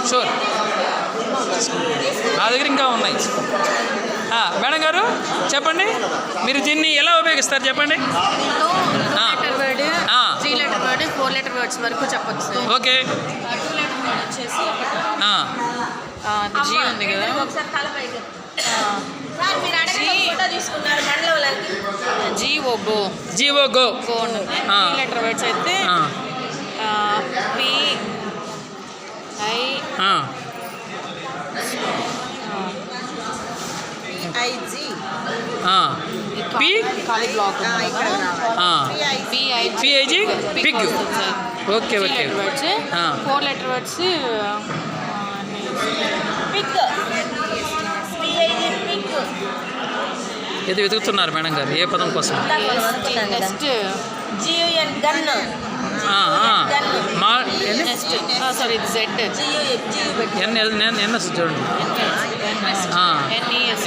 Sure. నా దగ్గర ఇంకా ఉన్నాయి. మేడం గారు చెప్పండి, మీరు దీన్ని ఎలా ఉపయోగిస్తారు చెప్పండి. 2 letter word, 3 letter word, 4 letter words వరకు చెప్పొచ్చు సార్. ఓకే. 2 లెటర్ వర్డ్ వచ్చేసి జీ ఉంది కదా, జీవో గో. 3 లెటర్ వర్డ్స్ అయితే పి ఐజీ ఖాళీ block P I G pig. Okay okay. 4 letter words pig. ఏదో వెతుకుతున్నారు మేడం గారు ఏ పదం కోసం? Next G U N gun. Sorry Z N S చూడండి.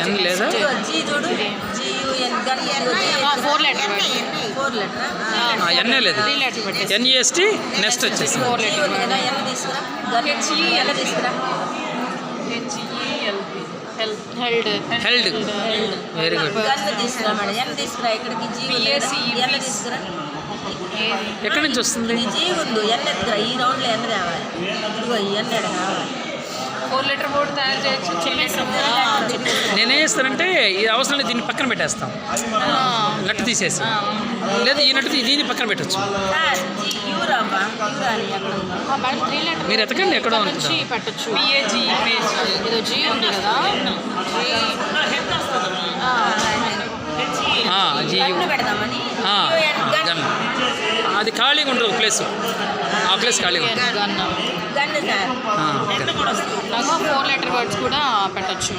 ఎన్ లేదా? జీ చూడు, G U N gun. 4 letter word. 4 letter. N A లేదు. 3 లెటర్ వర్డ్. ఎన్ఈఎస్టీ నెక్స్ట్ వచ్చేసి 4 లెటర్ వర్డ్. ఎన్ తీసుకురా, గన్ ఎన్ తీసుకురా. హెల్డ్. Very good. గన్ తీసుకురా మేడం, ఎన్ తీసుకురా. ఇక్కడికి జీ ఎన్ తీసుకురా. ఎక్కడి నుంచి వస్తుంది? ఈ జీ ఉంది, ఎన్ ఎత్తురా. ఈ రౌండ్లో ఎన్ తేవాలి. ఇదిగో ఈ ఎన్ ఎడ కావాలి. 4 లెటర్ బోర్డు తయారు చేయొచ్చు. నేనేం చేస్తానంటే ఇది అవసరం లేదు, దీన్ని పక్కన పెట్టేస్తాం. నట్టు తీసేసి లేదా ఈ నట్టు దీన్ని పక్కన పెట్టచ్చు. మీరు ఎతకండి ఎక్కడో నుంచి పెట్టచ్చు. ఏదో జీ ఉంది కదా, అది ఖాళీగా ఉంటుంది ప్లేస్, ఆ ప్లేస్ ఖాళీగా ఉంటుంది. నాకు 4 లెటర్ వర్డ్స్ కూడా పెట్టచ్చు.